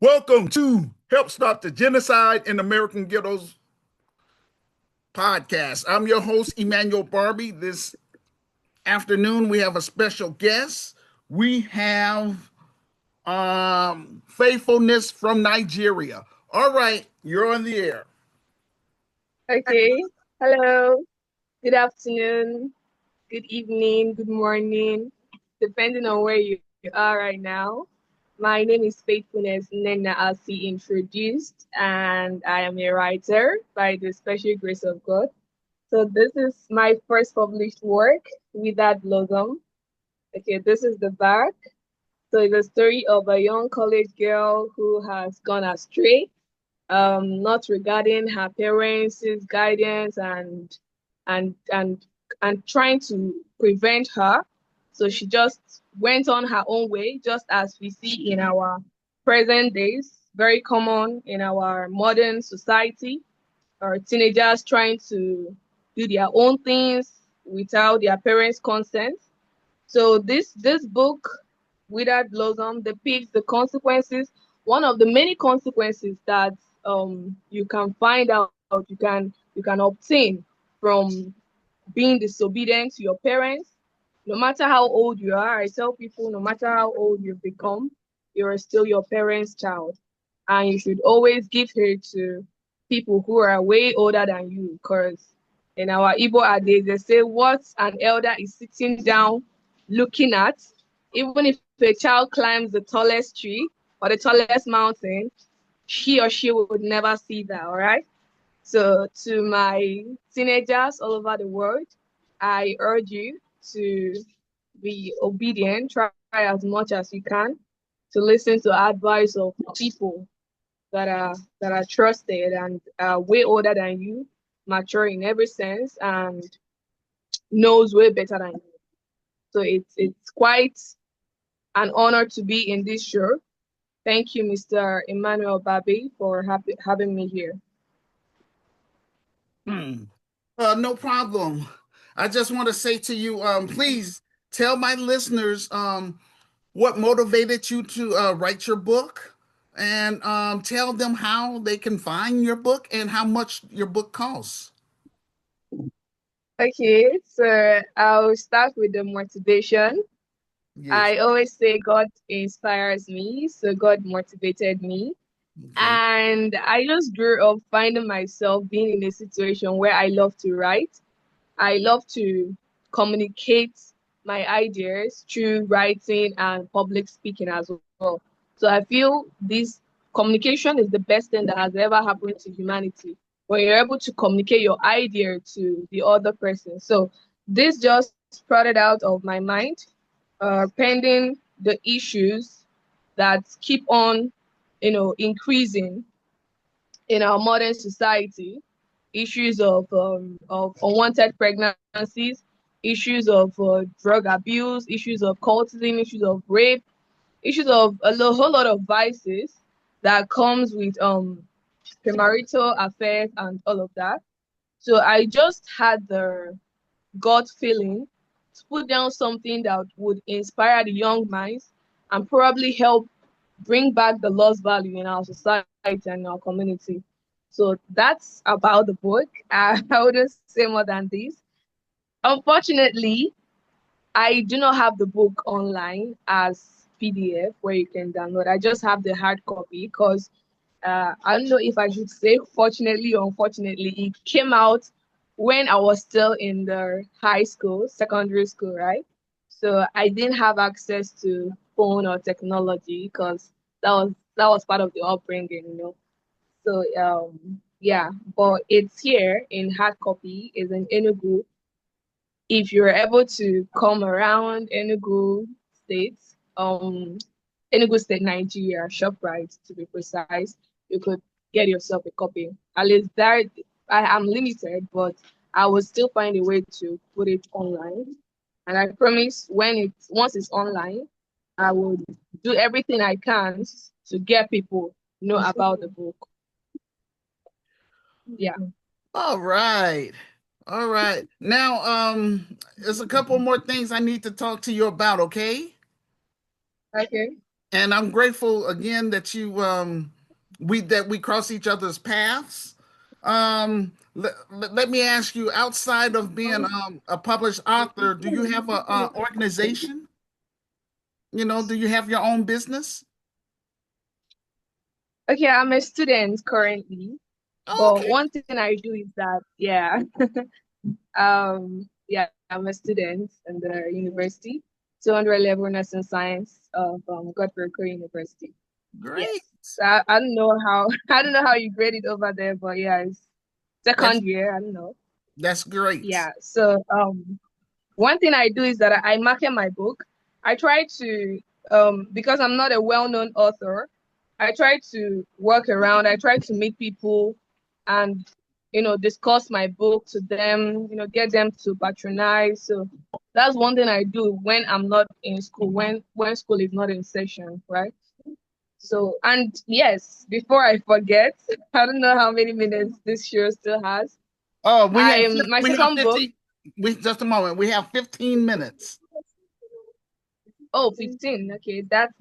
Welcome to Help Stop the Genocide in American Ghettos podcast. I'm your host, Emmanuel Barbie. This afternoon, we have a special guest. We have Faithfulness from Nigeria. All right, you're on the air. Okay. Hello. Good afternoon. Good evening. Good morning. Depending on where you are right now. My name is Faithfulness Nnenna, as he introduced, and I am a writer by the special grace of God. So this is my first published work, Withered Blossom. Okay, this is the back. So it's a story of a young college girl who has gone astray, not regarding her parents' guidance and and and trying to prevent her. So she just went on her own way, just as we see in our present days, very common in our modern society, or teenagers trying to do their own things without their parents' consent. So this book, Withered Blossom, depicts the consequences, one of the many consequences that you can find out, you can obtain from being disobedient to your parents. No matter how old you are, I tell people, no matter how old you've become, you're still your parents' child. And you should always give heed to people who are way older than you, because in our Igbo adage, they say what an elder is sitting down looking at, even if a child climbs the tallest tree or the tallest mountain, he or she would never see that, all right? So to my teenagers all over the world, I urge you to be obedient, try as much as you can to listen to advice of people that are trusted and way older than you, mature in every sense, and knows way better than you. So it's quite an honor to be in this show. Thank you, Mr. Emmanuel Babi, for having me here. Hmm. No problem. I just want to say to you, please tell my listeners what motivated you to write your book and tell them how they can find your book and how much your book costs. Okay, so I'll start with the motivation. Yes. I always say God inspires me, so God motivated me. Okay. And I just grew up finding myself being in a situation where I love to write. I love to communicate my ideas through writing and public speaking as well. So I feel this communication is the best thing that has ever happened to humanity, when you're able to communicate your idea to the other person. So this just sprouted out of my mind, pending the issues that keep on, increasing in our modern society, issues of unwanted pregnancies, issues of drug abuse, issues of cultism, issues of rape, issues of whole lot of vices that comes with premarital affairs and all of that. So I just had the gut feeling to put down something that would inspire the young minds and probably help bring back the lost value in our society and our community. So that's about the book. I wouldn't say more than this. Unfortunately, I do not have the book online as PDF where you can download. I just have the hard copy because I don't know if I should say fortunately or unfortunately, it came out when I was still in the high school, secondary school, right? So I didn't have access to phone or technology because that was part of the upbringing. So yeah, but it's here in hard copy, is in Enugu. If you're able to come around Enugu State, Enugu State, Nigeria, ShopRite to be precise, you could get yourself a copy. At least there, I am limited, but I will still find a way to put it online. And I promise once it's online, I will do everything I can to get people know about the book. Yeah. All right. All right. Now, there's a couple more things I need to talk to you about, okay? Okay. And I'm grateful again that we cross each other's paths. Let me ask you, outside of being a published author, do you have a, organization? Do you have your own business? Okay, I'm a student currently, Oh, but okay, one thing I do is that, yeah, yeah, I'm a student in the university, 200 level nursing science of Godfrey University. great. Yes. So I don't know how I don't know how you grade it over there, but yeah, it's That's second year. I don't know. that's great. Yeah. So one thing I do is that I market my book. I try to because I'm not a well-known author, I try to work around. I try to meet people and discuss my book to them. Get them to patronize. So that's one thing I do when I'm not in school. When school is not in session, right? So, and yes, before I forget, I don't know how many minutes this show still has. Oh, My we have second book, 15. We just a moment. We have 15 minutes. oh, 15. Okay, that's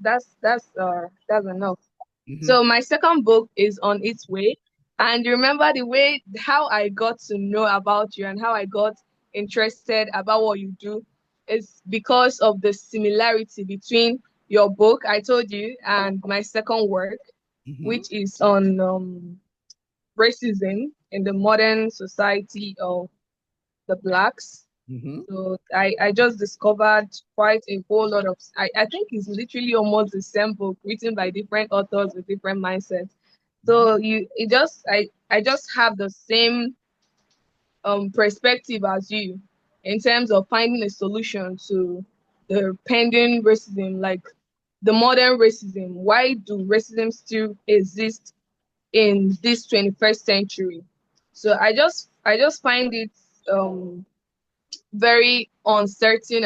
enough. Hmm. So my second book is on its way. And you remember the way how I got to know about you and how I got interested about what you do is because of the similarity between your book, I told you, and my second work, Hmm. which is on racism in the modern society of the blacks. Hmm. So I just discovered quite a whole lot of I think it's literally almost the same book written by different authors with different mindsets. So I just have the same perspective as you in terms of finding a solution to the pending racism, like the modern racism. Why do racism still exist in this 21st century? So I just find it um very uncertain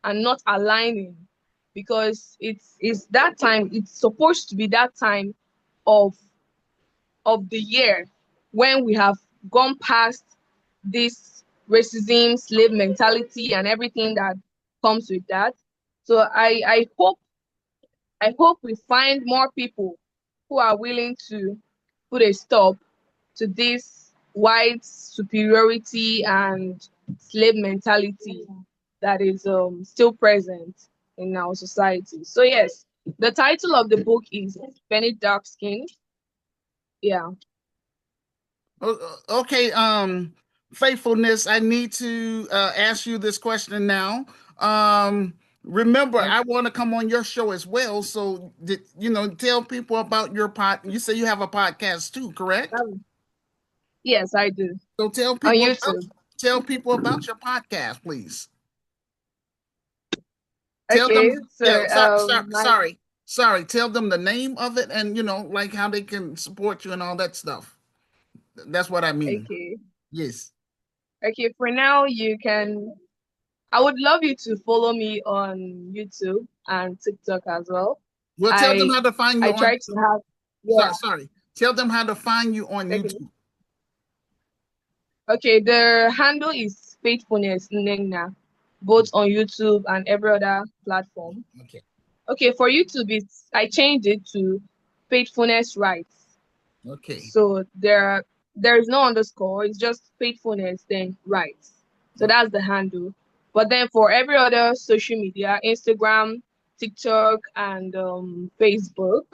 and not aligning because it's that time, it's supposed to be that time of the year when we have gone past this racism, slave mentality, and everything that comes with that. So I hope we find more people who are willing to put a stop to this white superiority and slave mentality that is still present in our society. So yes, the title of the book is Penny Dark Skin. Yeah. Okay, faithfulness. I need to ask you this question now. Remember, I Okay. want to come on your show as well. So, tell people about your pod. You say you have a podcast too, correct? Yes, I do. So On YouTube. tell people about your podcast, please. Tell them, Okay. So yeah, sorry. Tell them the name of it and like how they can support you and all that stuff. That's what I mean. okay. Yes. Okay, for now you can I would love you to follow me on YouTube and TikTok as well. Well, tell them I how to find you I on. try to have Sorry, yeah, sorry. Tell them how to find you on okay. YouTube. Okay, the handle is Faithfulness Nnenna, both on YouTube and every other platform. Okay. Okay, for YouTube I changed it to Faithfulness Rights. Okay. So there is no underscore, it's just Faithfulness, then Rights. So Okay. that's the handle. But then for every other social media, Instagram, TikTok, and Facebook,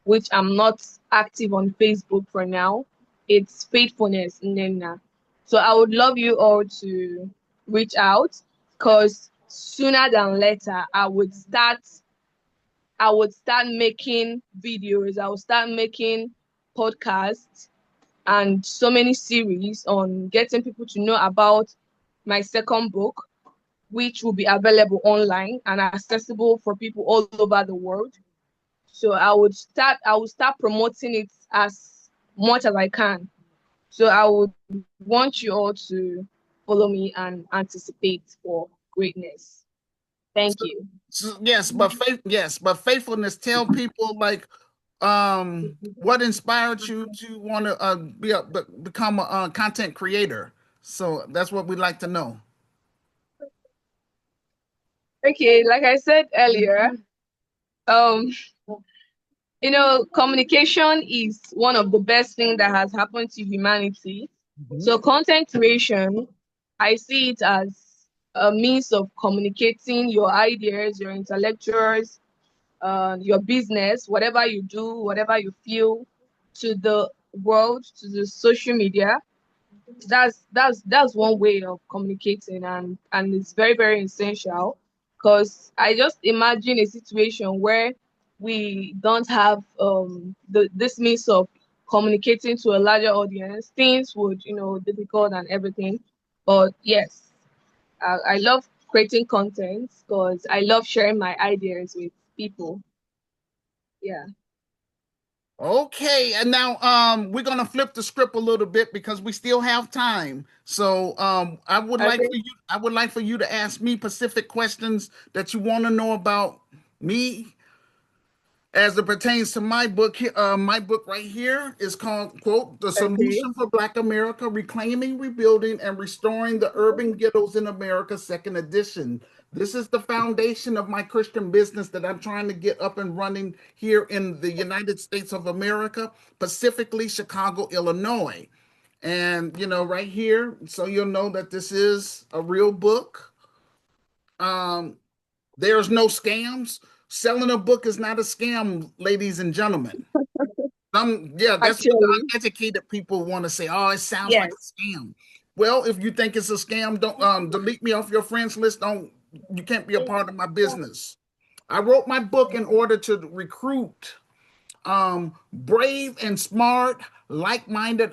which I'm not active on Facebook for now, it's Faithfulness Nnenna. So I would love you all to reach out because sooner than later I would start making videos, I would start making podcasts and so many series on getting people to know about my second book, which will be available online and accessible for people all over the world. So I would start promoting it as much as I can. So I would want you all to follow me and anticipate for greatness. Thank So, you. yes, but faithfulness. Tell people like what inspired you to want to become a content creator. So that's what we'd like to know. Okay, like I said earlier, Um, communication is one of the best things that has happened to humanity. Mhm. So content creation, I see it as a means of communicating your ideas, your intellectuals, your business, whatever you do, whatever you feel to the world, to the social media. That's one way of communicating, and it's very, very essential, because I just imagine a situation where we don't have this means of communicating to a larger audience. Things would, difficult and everything. But yes, I love creating content because I love sharing my ideas with people. Yeah. Okay, and now we're gonna flip the script a little bit because we still have time. So Okay. I would like for you to ask me specific questions that you want to know about me as it pertains to my book. My book right here is called, quote, "The Okay. Solution for Black America: Reclaiming, Rebuilding, and Restoring the Urban Ghettos in America," second edition. This is the foundation of my Christian business that I'm trying to get up and running here in the United States of America, specifically Chicago, Illinois. And right here, so you'll know that this is a real book. Um, there's no scams. Selling a book is not a scam, ladies and gentlemen. Yeah, that's what the Actually, uneducated people want to say. Oh, it sounds like a yes. scam. Well, if you think it's a scam, don't delete me off your friends list. Don't You can't be a part of my business. I wrote my book in order to recruit brave and smart, like-minded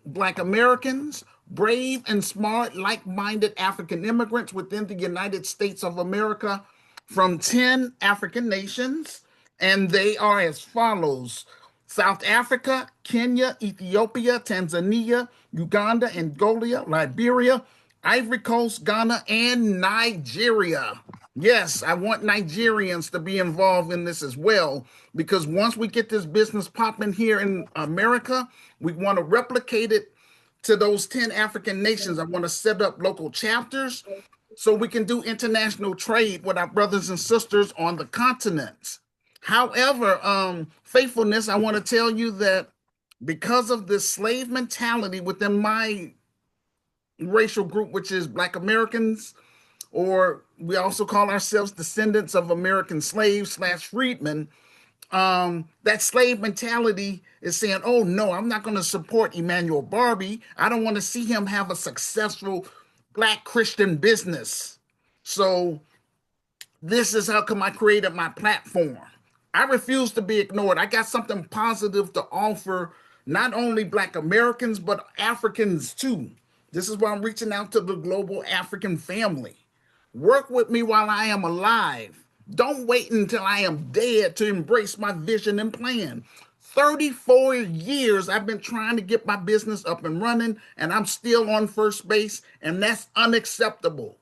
Black Americans, brave and smart, like-minded African immigrants within the United States of America from 10 African nations, and they are as follows: South Africa, Kenya, Ethiopia, Tanzania, Uganda, Angola, Liberia, Ivory Coast, Ghana, and Nigeria. Yes, I want Nigerians to be involved in this as well, because once we get this business popping here in America, we want to replicate it to those 10 African nations. I want to set up local chapters so we can do international trade with our brothers and sisters on the continent. However, faithfulness, I want to tell you that because of this slave mentality within my racial group, which is Black Americans, or we also call ourselves descendants of American slaves slash freedmen. That slave mentality is saying, "Oh no, I'm not going to support Emmanuel Barbie. I don't want to see him have a successful Black Christian business." So this is how come I created my platform. I refuse to be ignored. I got something positive to offer, not only Black Americans, but Africans too. This is why I'm reaching out to the global African family. Work with me while I am alive. Don't wait until I am dead to embrace my vision and plan. 34 years I've been trying to get my business up and running, and I'm still on first base, and that's unacceptable.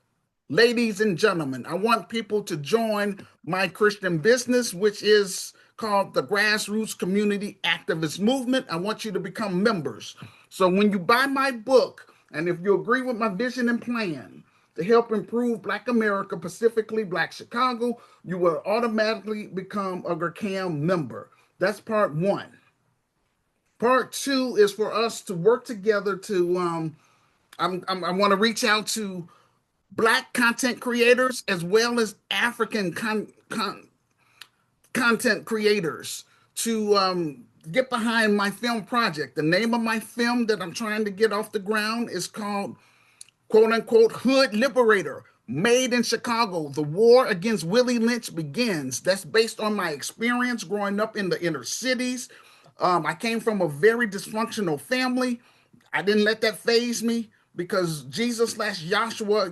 Ladies and gentlemen, I want people to join my Christian business, which is called the Grassroots Community Activist Movement. I want you to become members. So when you buy my book, and if you agree with my vision and plan to help improve Black America, specifically Black Chicago, you will automatically become a GRCAM member. That's part one. Part two is for us to work together to I want to reach out to Black content creators as well as African content creators to get behind my film project. The name of my film that I'm trying to get off the ground is called, quote unquote, Hood Liberator. Made in Chicago, the war against Willie Lynch begins. That's based on my experience growing up in the inner cities. I came from a very dysfunctional family. I didn't let that phase me because Jesus slash Joshua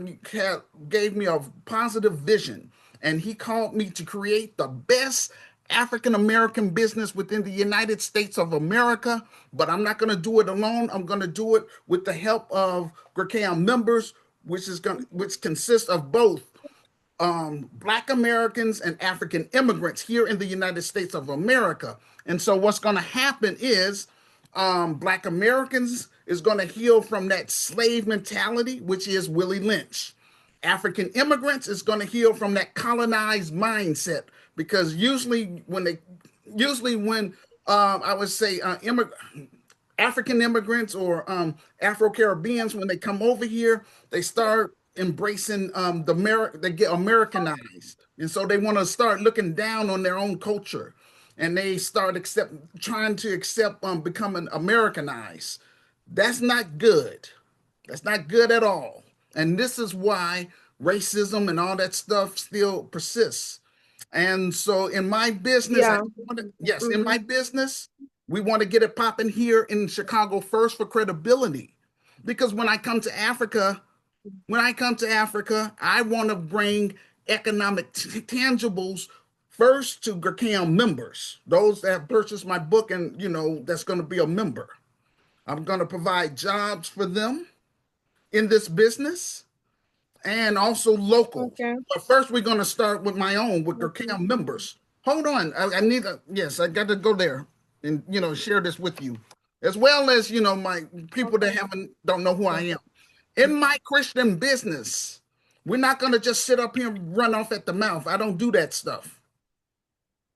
gave me a positive vision, and he called me to create the best African American business within the United States of America. But I'm not going to do it alone. I'm going to do it with the help of GRCAM members, which consists of both Black Americans and African immigrants here in the United States of America. And so what's going to happen is Black Americans is going to heal from that slave mentality, which is Willie Lynch. African immigrants is going to heal from that colonized mindset because usually when I would say African immigrants or Afro Caribbeans, when they come over here, they start embracing they get Americanized, and so they want to start looking down on their own culture, and they start trying to accept becoming Americanized. That's not good. That's not good at all. And this is why racism and all that stuff still persists. And so in my business, Yeah. yes, in my Mm-hmm. business, we want to get it popping here in Chicago first for credibility. Because when I come to Africa, I want to bring economic tangibles first to Gurkhan members, those that have purchased my book and that's going to be a member. I'm going to provide jobs for them in this business and also local. Okay. But first, we're going to start with my own, with Okay. Gurkhan members. Hold on. I need yes, I got to go there and, share this with you, as well as, my people that Okay. don't know who I am. In my Christian business, we're not going to just sit up here and run off at the mouth. I don't do that stuff.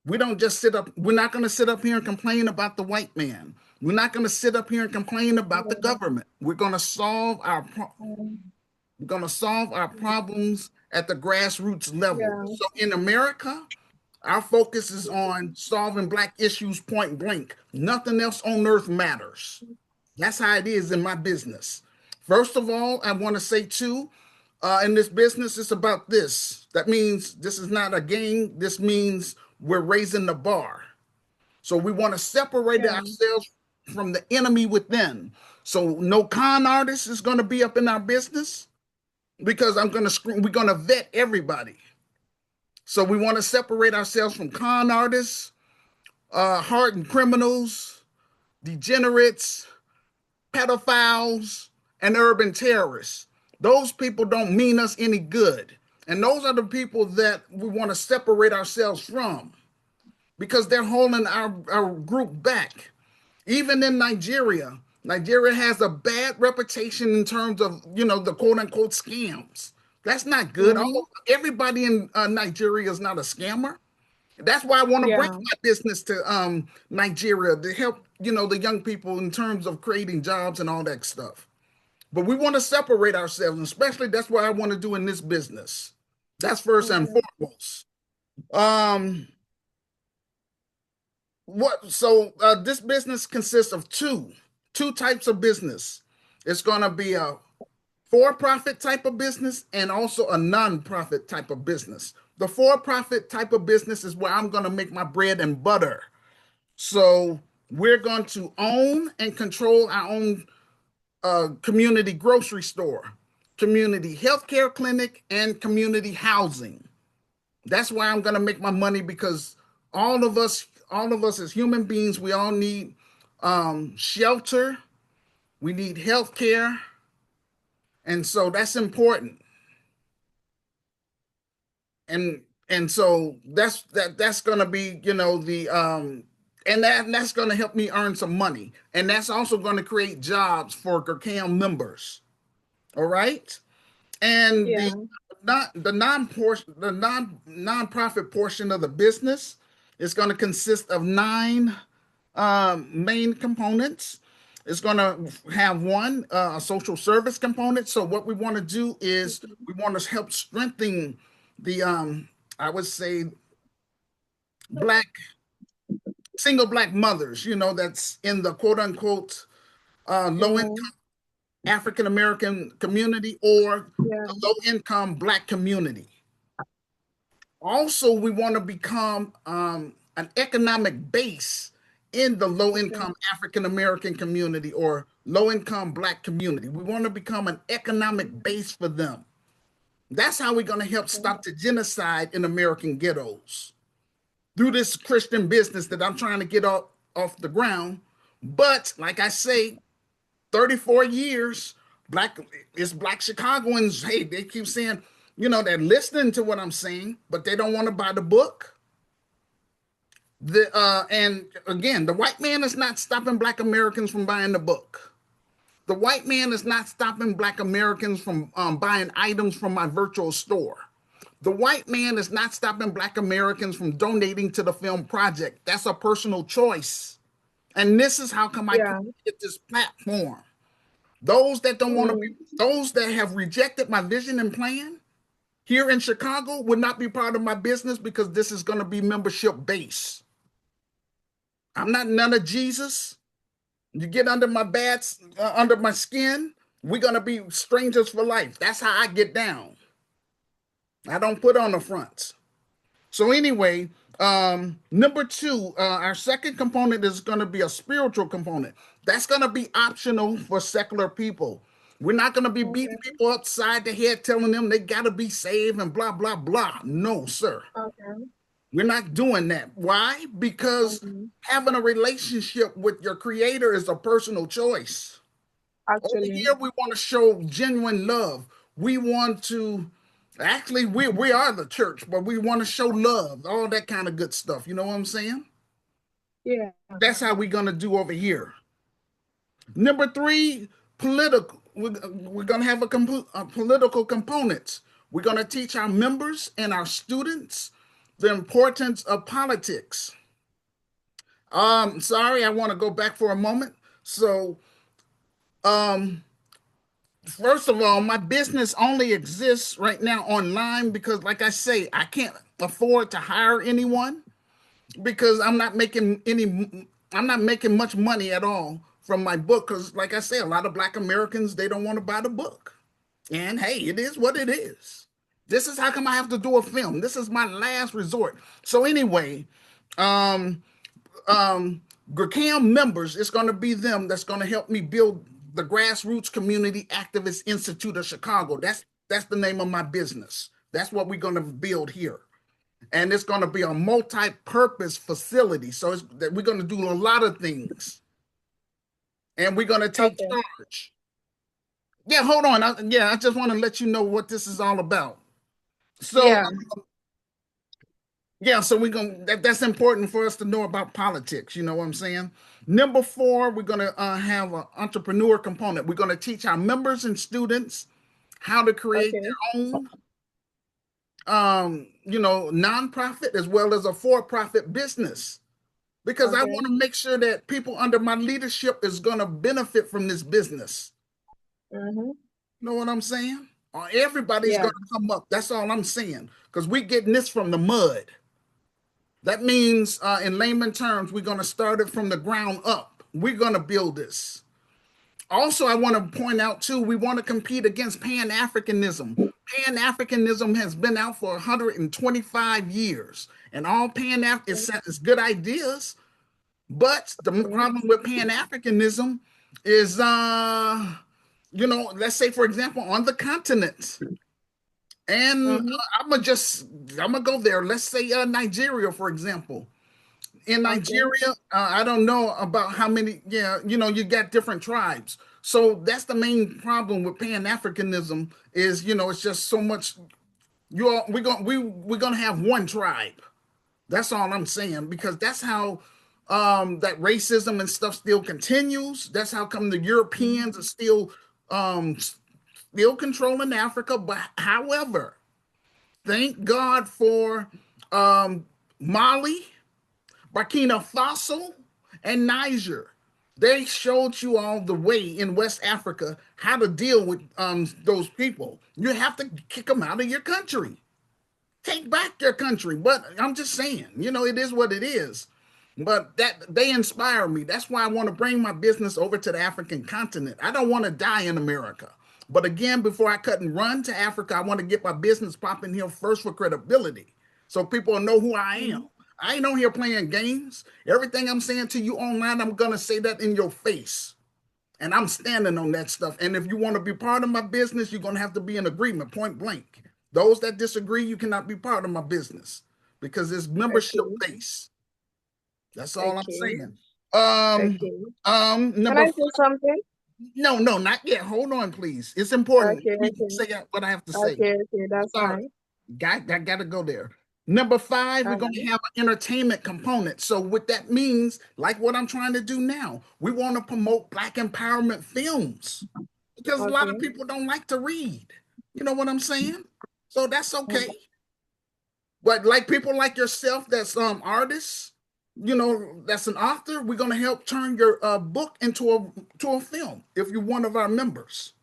We don't just sit up. We're not going to sit up here and complain about the white man. We're not going to sit up here and complain about the Yeah. government. We're going to solve our problems at the grassroots level. Yeah. So in America, our focus is on solving black issues point blank. Nothing else on earth matters. That's how it is in my business. First of all, I want to say too, in this business, it's about this. That means this is not a game. This means we're raising the bar. So we want to separate Yeah. ourselves from the enemy within. So no con artist is going to be up in our business because we're going to vet everybody. So we want to separate ourselves from con artists, hardened criminals, degenerates, pedophiles, and urban terrorists. Those people don't mean us any good. And those are the people that we want to separate ourselves from because they're holding our group back. Even in Nigeria, Nigeria has a bad reputation in terms of, the quote unquote scams. That's not good. Mm-hmm. Everybody in Nigeria is not a scammer. That's why I want to bring Yeah. my business to Nigeria to help, the young people in terms of creating jobs and all that stuff. But we want to separate ourselves, and especially that's what I want to do in this business. That's first and Okay. foremost. Um, this business consists of two types of business. It's going to be a for-profit type of business and also a non-profit type of business. The for-profit type of business is where I'm going to make my bread and butter. So we're going to own and control our own community grocery store, community healthcare clinic, and community housing. That's why I'm going to make my money because all of us as human beings, we all need shelter, we need healthcare, and so that's important. And so that's going to be the that's going to help me earn some money, and that's also going to create jobs for Gurkhan members. All right, and Yeah. the non portion the non-profit portion of the business is going to consist of nine main components. It's going to have one a social service component. So what we want to do is we want to help strengthen the I would say black single black mothers, that's in the quote unquote low Mm-hmm. income African American community or Yeah. the low income black community. Also, we want to become an economic base in the low Okay. income African American community or low income black community. We want to become an economic base for them. That's how we're going to help Okay. stop the genocide in American ghettos through this Christian business that I'm trying to get off the ground. But like I say, 34 years, black it's black Chicagoans. Hey, they keep saying, they're listening to what I'm saying, but they don't want to buy the book. And again, the white man is not stopping black Americans from buying the book. The white man is not stopping black Americans from buying items from my virtual store. The white man is not stopping black Americans from donating to the film project. That's a personal choice. And this is how come I Yeah. created this platform. Those that don't want to be, Mm. those that have rejected my vision and plan here in Chicago would not be part of my business because this is going to be membership based. I'm not none of Jesus. You get under my under my skin, we're going to be strangers for life. That's how I get down. I don't put on the fronts. So anyway, number two, our second component is going to be a spiritual component. That's going to be optional for secular people. We're not going to be beating Okay. people upside the head, telling them they got to be saved and blah blah blah. No, sir. Okay. We're not doing that. Why? Because Okay. having a relationship with your creator is a personal choice. Over Actually, here, we want to show genuine love. We want to actually we are the church, but we want to show love, all that kind of good stuff. You know what I'm saying? yeah. That's how we're gonna do over here. Number three, political. We're gonna have a political components. We're gonna teach our members and our students the importance of politics. Sorry, I want to go back for a moment. So, um, first of all, my business only exists right now online because, like I say, I can't afford to hire anyone because I'm not making much money at all from my book. Because, like I say, a lot of Black Americans they don't want to buy the book, and hey, it is what it is. This is how come I have to do a film. This is my last resort. So anyway, um, GRCAM members, it's going to be them that's going to help me build the Grassroots Community Activist Institute of Chicago. That's the name of my business. That's what we're going to build here. And it's going to be a multi-purpose facility. So that we're going to do a lot of things. And we're going to take Okay. charge. Yeah, hold on. I just want to let you know what this is all about. So Yeah. yeah, so we're gonna that's important for us to know about politics. You know what I'm saying? Number four, we're gonna have an entrepreneur component. We're gonna teach our members and students how to create Okay. their own, nonprofit as well as a for-profit business. Because I Okay. want to make sure that people under my leadership is gonna benefit from this business. Mm-hmm. You know what I'm saying? Or everybody's Yeah. gonna come up. That's all I'm saying. Because we getting this from the mud. That means, in layman terms, we're going to start it from the ground up. We're going to build this. Also, I want to point out too, we want to compete against Pan Africanism. Pan Africanism has been out for 125 years, and all Pan Af is good ideas. But the Mm-hmm. problem with Pan Africanism is, let's say for example, on the continent, and Mm-hmm. I'm gonna go there. Let's say Nigeria, for example. In Okay. Nigeria, I don't know about how many. Yeah, you got different tribes. So that's the main problem with Pan Africanism is it's just so much. We're gonna have one tribe. That's all I'm saying because that's how that racism and stuff still continues. That's how come the Mm-hmm. Europeans are um, still controlling Africa. But however, thank God for um, Mali, Burkina Faso, and Niger. They showed you all the way in West Africa how to deal with those people. You have to kick them out of your country. Take back your country. But I'm just saying, it is what it is. But that they inspire me. That's why I want to bring my business over to the African continent. I don't want to die in America. But again, before I cut and run to Africa, I want to get my business popping here first for credibility. So people know who I am. Mm-hmm. I ain't on here playing games. Everything I'm saying to you online, I'm gonna say that in your face. And I'm standing on that stuff. And if you want to be part of my business, you're gonna have to be in agreement, point blank. Those that disagree, you cannot be part of my business because it's membership Okay. based. That's all I'm Okay. saying. Um, Okay. Can number I five. say something? No, no, not yet. Hold on, please. It's important. Okay. Let me Okay. say what I have to say. Okay. Okay. That's Sorry, fine. I gotta go there. Number five, we're All going to right. have an entertainment component. So, what that means, like what I'm trying to do now, we want to promote Black empowerment films because a lot of Okay. people don't like to read. You know what I'm saying? So that's okay. Okay. But like people like yourself, that's artists, that's an author. We're gonna help turn your book into a film if you're one of our members.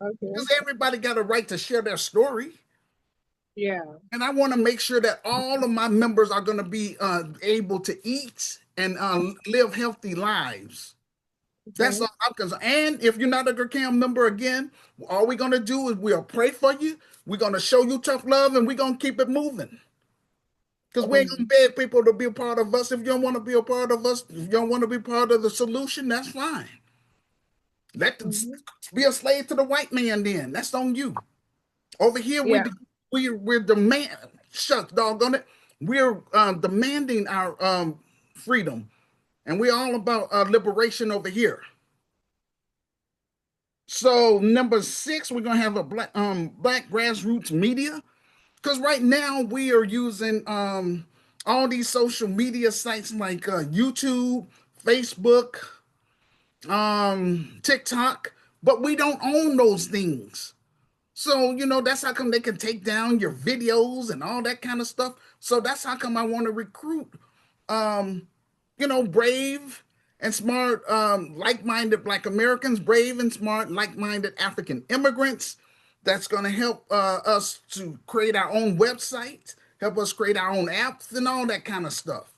Okay. Because everybody got a right to share their story, Yeah. and I want to make sure that all of my members are gonna be able to eat and live healthy lives. That's Okay. all I'm concerned. And if you're not a GRCAM member again, all we're gonna do is we'll pray for you. We're gonna show you tough love, and we're gonna keep it moving. Because we ain't gonna Um. beg people to be a part of us. If you don't want to be a part of us, if you don't want to be part of the solution, that's fine. Let the, Mhm. be a slave to the white man. Then that's on you. Over here, Yeah. we're demand. Shucks, doggone it. We're demanding our freedom, and we're all about liberation over here. So number six, we're gonna have a black grassroots media. Because right now we are using all these social media sites like YouTube, Facebook, TikTok, but we don't own those things. So, that's how come they can take down your videos and all that kind of stuff. So that's how come I want to recruit um, brave and smart, like-minded Black Americans, brave and smart, like-minded African immigrants. That's going to help us to create our own website, help us create our own apps, and all that kind of stuff,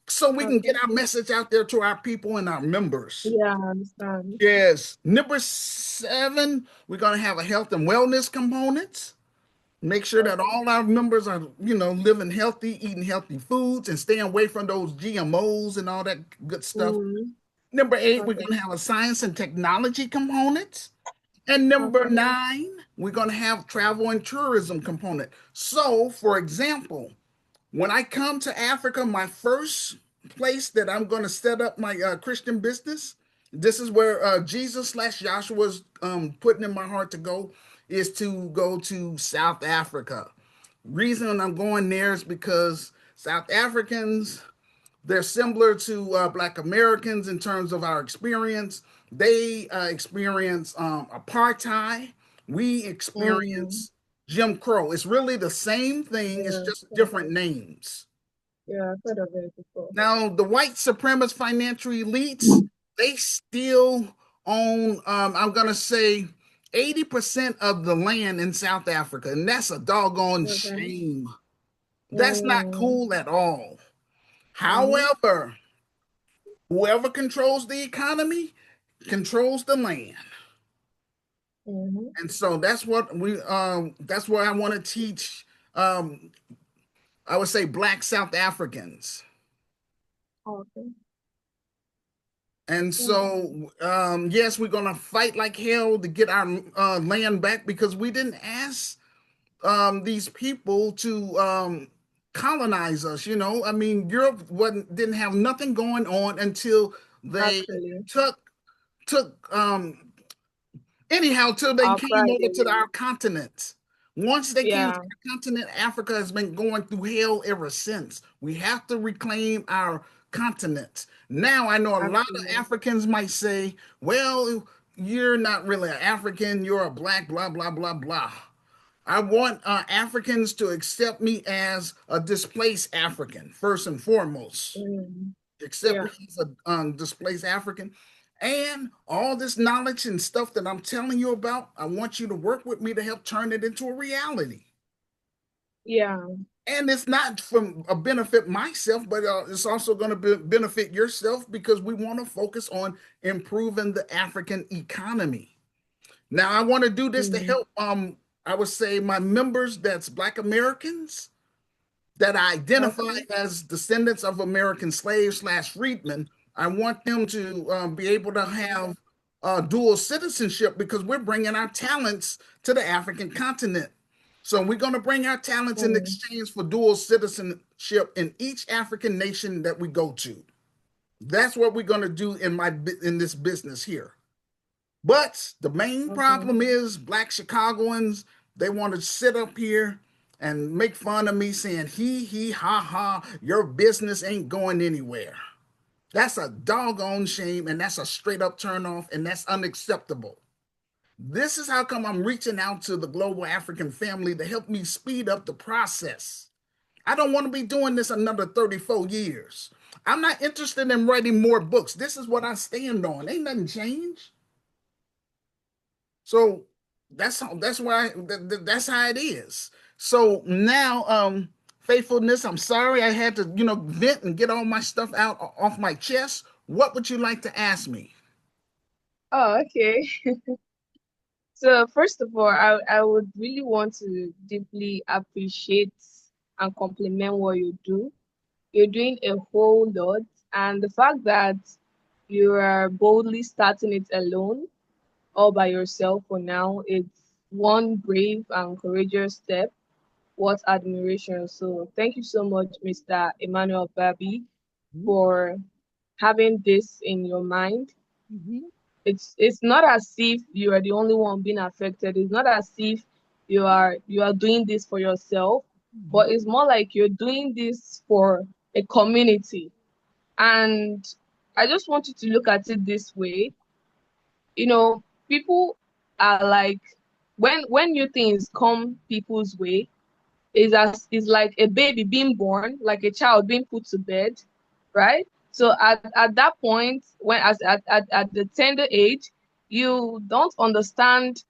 so we can get Okay. our message out there to our people and our members. Yeah, I understand. Yes. Number seven, we're going to have a health and wellness component. Make sure that Okay. all our members are, living healthy, eating healthy foods, and staying away from those GMOs and all that good stuff. Mm. Number eight, we're going Okay. to have a science and technology component. And number Okay. nine, we're going to have travel and tourism component. So, for example, when I come to Africa, my first place that I'm going to set up my Christian business, this is where Jesus slash Joshua's putting in my heart to go, is to go to South Africa. Reason I'm going there is because South Africans, they're similar to Black Americans in terms of our experience. They experience apartheid. We Mm. experience Jim Crow. It's really the same thing, it's Yeah. just Yeah. different names. Yeah. I've heard of it before. Now, the white supremacist financial elites, they still own, I'm going to say, 80% of the land in South Africa. And that's a doggone Okay. shame. That's not Mm. cool at all. Mhm. However, whoever controls the economy controls the land. Mhm. And so that's what I want to teach um I would say Black South Africans. Okay. And Mm. so yes, we're gonna fight like hell to get our land back because we didn't ask these people to colonize us. I mean, Europe wasn't didn't have nothing going on until they Actually, took took anyhow, till they our came pride over to away. our continent. Once they came to Yeah. our continent, Africa has been going through hell ever since. We have to reclaim our continent. Now, I know a lot of Actually. Africans might say, well, you're not really an African, you're a black, blah, blah, blah, blah. I want Africans to accept me as a displaced African, first and foremost. Mm. Accept Yeah. me as a displaced African. And all this knowledge and stuff that I'm telling you about, I want you to work with me to help turn it into a reality. Yeah. And it's not from a benefit myself, but it's also going to benefit yourself because we want to focus on improving the African economy. Now, I want to do this to Mm. help. I would say my members that's Black Americans that identify Okay. as descendants of American slaves slash freedmen. I want them to be able to have dual citizenship because we're bringing our talents to the African continent. So we're going to bring our talents in Mm. exchange for dual citizenship in each African nation that we go to. That's what we're going to do in this business here. But the main Okay. problem is Black Chicagoans. They want to sit up here and make fun of me saying, he, ha, ha, your business ain't going anywhere. That's a doggone shame, and that's a straight up turn off, and that's unacceptable. This is how come I'm reaching out to the global African family to help me speed up the process. I don't want to be doing this another 34 years. I'm not interested in writing more books. This is what I stand on. Ain't nothing changed. So that's why that's how it is. So now, faithfulness, I'm sorry I had to, vent and get all my stuff out off my chest. What would you like to ask me? Oh, okay. So first of all, I would really want to deeply appreciate and compliment what you do. You're doing a whole lot, and the fact that you are boldly starting it alone, all by yourself for now, it's one brave and courageous step. What admiration. So thank you so much, Mr. Emmanuel Babi, Mhm, for having this in your mind. mhm, It's not as if you are the only one being affected. It's not as if you are doing this for yourself, but mhm, it's more like you're doing this for a community. And I just want you to look at it this way. People are like, when new things come people's way, is like a baby being born, like a child being put to bed, right? So at that point, when at the tender age, you don't understand